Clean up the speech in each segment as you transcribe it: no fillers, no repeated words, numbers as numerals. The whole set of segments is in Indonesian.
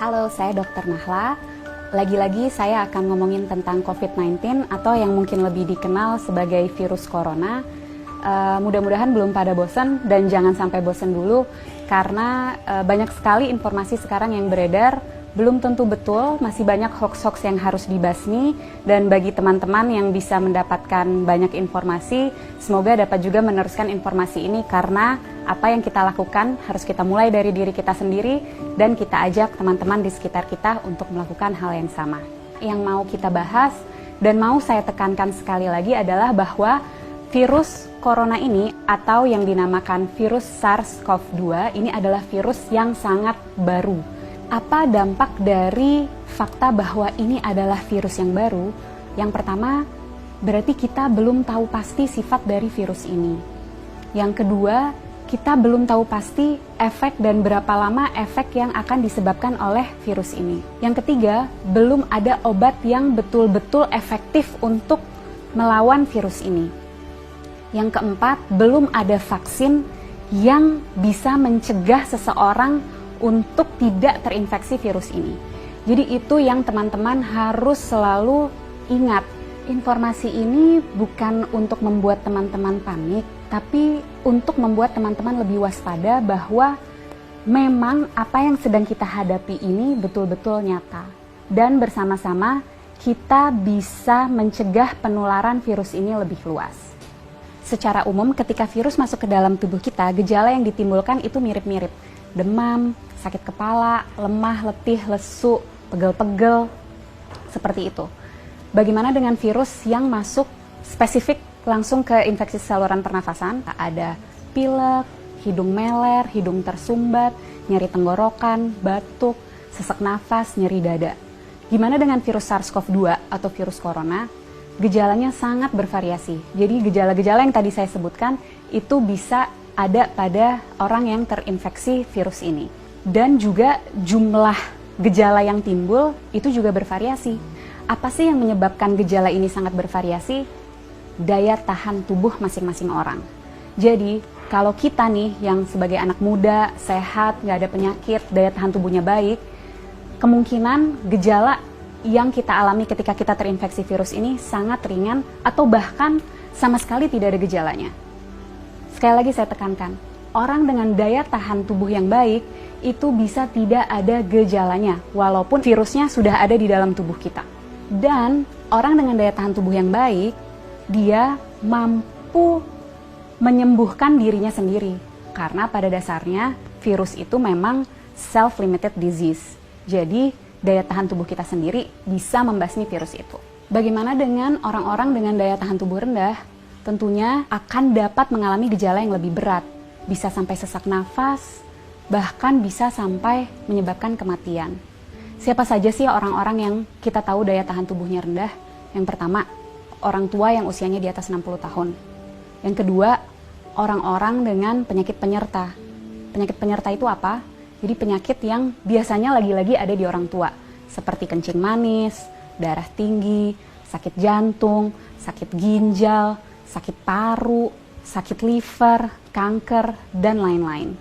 Halo, saya Dr. Nahla. Lagi-lagi saya akan ngomongin tentang COVID-19 atau yang mungkin lebih dikenal sebagai virus corona. Mudah-mudahan belum pada bosan dan jangan sampai bosan dulu karena banyak sekali informasi sekarang yang beredar, belum tentu betul, masih banyak hoax-hoax yang harus dibasmi, dan bagi teman-teman yang bisa mendapatkan banyak informasi, semoga dapat juga meneruskan informasi ini karena apa yang kita lakukan harus kita mulai dari diri kita sendiri dan kita ajak teman-teman di sekitar kita untuk melakukan hal yang sama. Yang mau kita bahas dan mau saya tekankan sekali lagi adalah bahwa virus corona ini atau yang dinamakan virus SARS-CoV-2 ini adalah virus yang sangat baru. Apa dampak dari fakta bahwa ini adalah virus yang baru? Yang pertama, berarti kita belum tahu pasti sifat dari virus ini. Yang kedua, kita belum tahu pasti efek dan berapa lama efek yang akan disebabkan oleh virus ini. Yang ketiga, belum ada obat yang betul-betul efektif untuk melawan virus ini. Yang keempat, belum ada vaksin yang bisa mencegah seseorang untuk tidak terinfeksi virus ini. Jadi itu yang teman-teman harus selalu ingat. Informasi ini bukan untuk membuat teman-teman panik, tapi untuk membuat teman-teman lebih waspada bahwa memang apa yang sedang kita hadapi ini betul-betul nyata. Dan bersama-sama kita bisa mencegah penularan virus ini lebih luas. Secara umum ketika virus masuk ke dalam tubuh kita, gejala yang ditimbulkan itu mirip-mirip. Demam, sakit kepala, lemah, letih, lesu, pegel-pegel, seperti itu. Bagaimana dengan virus yang masuk spesifik langsung ke infeksi saluran pernafasan? Ada pilek, hidung meler, hidung tersumbat, nyeri tenggorokan, batuk, sesak nafas, nyeri dada. Gimana dengan virus SARS-CoV-2 atau virus corona? Gejalanya sangat bervariasi. Jadi gejala-gejala yang tadi saya sebutkan itu bisa ada pada orang yang terinfeksi virus ini. Dan juga jumlah gejala yang timbul itu juga bervariasi. Apa sih yang menyebabkan gejala ini sangat bervariasi? Daya tahan tubuh masing-masing orang. Jadi kalau kita nih yang sebagai anak muda, sehat, nggak ada penyakit, daya tahan tubuhnya baik, kemungkinan gejala yang kita alami ketika kita terinfeksi virus ini sangat ringan atau bahkan sama sekali tidak ada gejalanya. Sekali lagi saya tekankan, orang dengan daya tahan tubuh yang baik itu bisa tidak ada gejalanya walaupun virusnya sudah ada di dalam tubuh kita. Dan orang dengan daya tahan tubuh yang baik, dia mampu menyembuhkan dirinya sendiri karena pada dasarnya virus itu memang self-limited disease. Jadi daya tahan tubuh kita sendiri bisa membasmi virus itu. Bagaimana dengan orang-orang dengan daya tahan tubuh rendah? Tentunya akan dapat mengalami gejala yang lebih berat, bisa sampai sesak nafas, bahkan bisa sampai menyebabkan kematian. Siapa saja sih orang-orang yang kita tahu daya tahan tubuhnya rendah? Yang pertama, orang tua yang usianya di atas 60 tahun. Yang kedua, orang-orang dengan penyakit penyerta. Penyakit penyerta itu apa? Jadi penyakit yang biasanya lagi-lagi ada di orang tua, seperti kencing manis, darah tinggi, sakit jantung, sakit ginjal, sakit paru, sakit liver, kanker, dan lain-lain.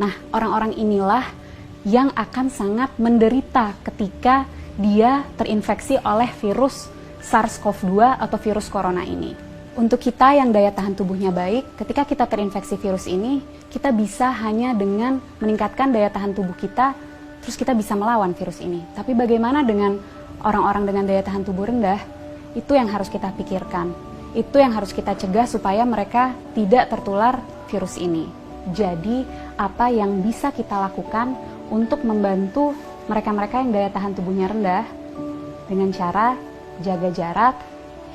Nah, orang-orang inilah yang akan sangat menderita ketika dia terinfeksi oleh virus SARS-CoV-2 atau virus corona ini. Untuk kita yang daya tahan tubuhnya baik, ketika kita terinfeksi virus ini, kita bisa hanya dengan meningkatkan daya tahan tubuh kita, terus kita bisa melawan virus ini. Tapi bagaimana dengan orang-orang dengan daya tahan tubuh rendah? Itu yang harus kita pikirkan. Itu yang harus kita cegah supaya mereka tidak tertular virus ini. Jadi, apa yang bisa kita lakukan untuk membantu mereka-mereka yang daya tahan tubuhnya rendah? Dengan cara jaga jarak,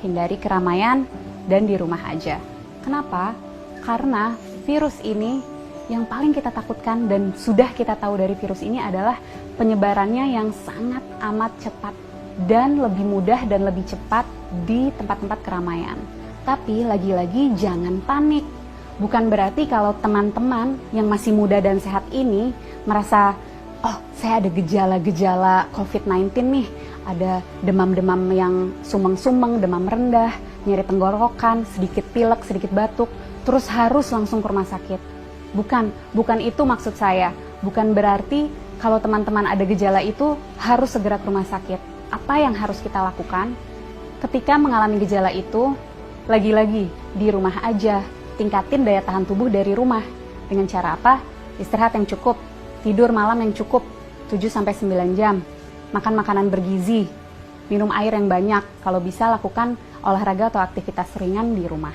hindari keramaian, dan di rumah aja. Kenapa? Karena virus ini yang paling kita takutkan dan sudah kita tahu dari virus ini adalah penyebarannya yang sangat amat cepat dan lebih mudah dan lebih cepat di tempat-tempat keramaian. Tapi lagi-lagi jangan panik. Bukan berarti kalau teman-teman yang masih muda dan sehat ini merasa, oh saya ada gejala-gejala COVID-19 nih, ada demam-demam yang sumeng-sumeng, demam rendah, nyeri tenggorokan, sedikit pilek, sedikit batuk, terus harus langsung ke rumah sakit. Bukan itu maksud saya. Bukan berarti kalau teman-teman ada gejala itu harus segera ke rumah sakit. Apa yang harus kita lakukan? Ketika mengalami gejala itu, lagi-lagi di rumah aja, tingkatin daya tahan tubuh dari rumah. Dengan cara apa? Istirahat yang cukup, tidur malam yang cukup, 7-9 jam, makan makanan bergizi, minum air yang banyak, kalau bisa lakukan olahraga atau aktivitas ringan di rumah.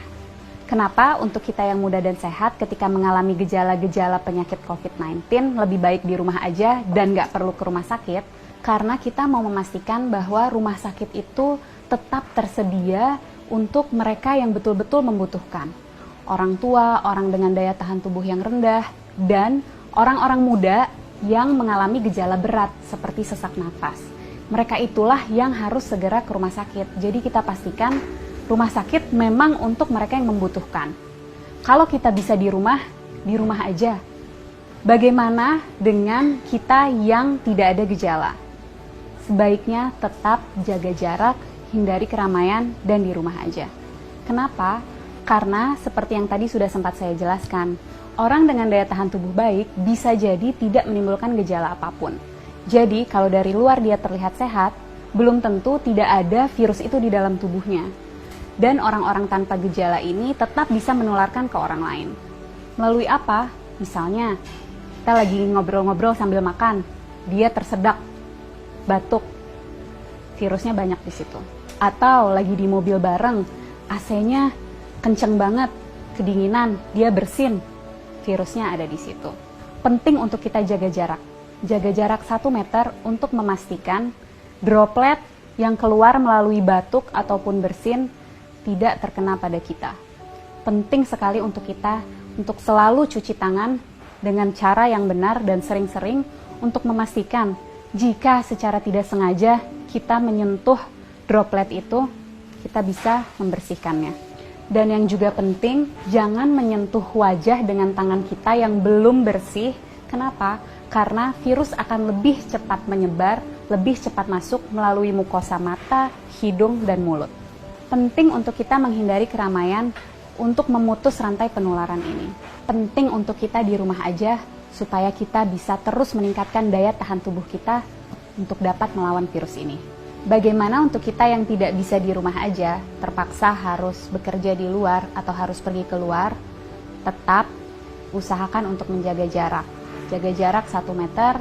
Kenapa untuk kita yang muda dan sehat ketika mengalami gejala-gejala penyakit COVID-19 lebih baik di rumah aja dan nggak perlu ke rumah sakit? Karena kita mau memastikan bahwa rumah sakit itu tetap tersedia untuk mereka yang betul-betul membutuhkan. Orang tua, orang dengan daya tahan tubuh yang rendah, dan orang-orang muda yang mengalami gejala berat seperti sesak nafas. Mereka itulah yang harus segera ke rumah sakit. Jadi kita pastikan rumah sakit memang untuk mereka yang membutuhkan. Kalau kita bisa di rumah aja. Bagaimana dengan kita yang tidak ada gejala? Sebaiknya tetap jaga jarak, hindari keramaian, dan di rumah aja. Kenapa? Karena seperti yang tadi sudah sempat saya jelaskan, orang dengan daya tahan tubuh baik bisa jadi tidak menimbulkan gejala apapun. Jadi kalau dari luar dia terlihat sehat, belum tentu tidak ada virus itu di dalam tubuhnya. Dan orang-orang tanpa gejala ini tetap bisa menularkan ke orang lain. Melalui apa? Misalnya, kita lagi ngobrol-ngobrol sambil makan, dia tersedak, batuk, virusnya banyak di situ. Atau lagi di mobil bareng, AC-nya kenceng banget, kedinginan, dia bersin, virusnya ada di situ. Penting untuk kita jaga jarak 1 meter untuk memastikan droplet yang keluar melalui batuk ataupun bersin tidak terkena pada kita. Penting sekali untuk kita untuk selalu cuci tangan dengan cara yang benar dan sering-sering untuk memastikan jika secara tidak sengaja kita menyentuh droplet itu, kita bisa membersihkannya. Dan yang juga penting, jangan menyentuh wajah dengan tangan kita yang belum bersih. Kenapa? Karena virus akan lebih cepat menyebar, lebih cepat masuk melalui mukosa mata, hidung, dan mulut. Penting untuk kita menghindari keramaian untuk memutus rantai penularan ini. Penting untuk kita di rumah aja supaya kita bisa terus meningkatkan daya tahan tubuh kita untuk dapat melawan virus ini. Bagaimana untuk kita yang tidak bisa di rumah aja, terpaksa harus bekerja di luar atau harus pergi keluar, tetap usahakan untuk menjaga jarak. Jaga jarak 1 meter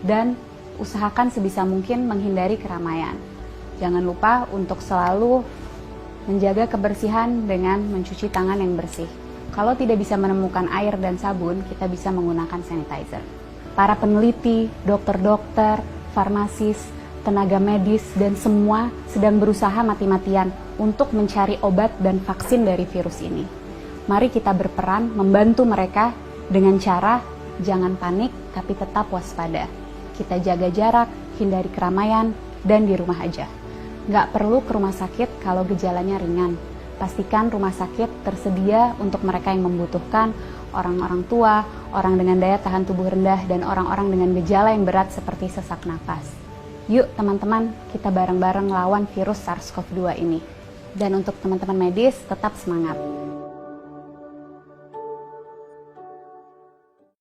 dan usahakan sebisa mungkin menghindari keramaian. Jangan lupa untuk selalu menjaga kebersihan dengan mencuci tangan yang bersih. Kalau tidak bisa menemukan air dan sabun, kita bisa menggunakan sanitizer. Para peneliti, dokter-dokter, farmasis, tenaga medis, dan semua sedang berusaha mati-matian untuk mencari obat dan vaksin dari virus ini. Mari kita berperan membantu mereka dengan cara jangan panik tapi tetap waspada. Kita jaga jarak, hindari keramaian, dan di rumah aja. Nggak perlu ke rumah sakit kalau gejalanya ringan. Pastikan rumah sakit tersedia untuk mereka yang membutuhkan, orang-orang tua, orang dengan daya tahan tubuh rendah, dan orang-orang dengan gejala yang berat seperti sesak napas. Yuk teman-teman, kita bareng-bareng lawan virus SARS-CoV-2 ini. Dan untuk teman-teman medis, tetap semangat.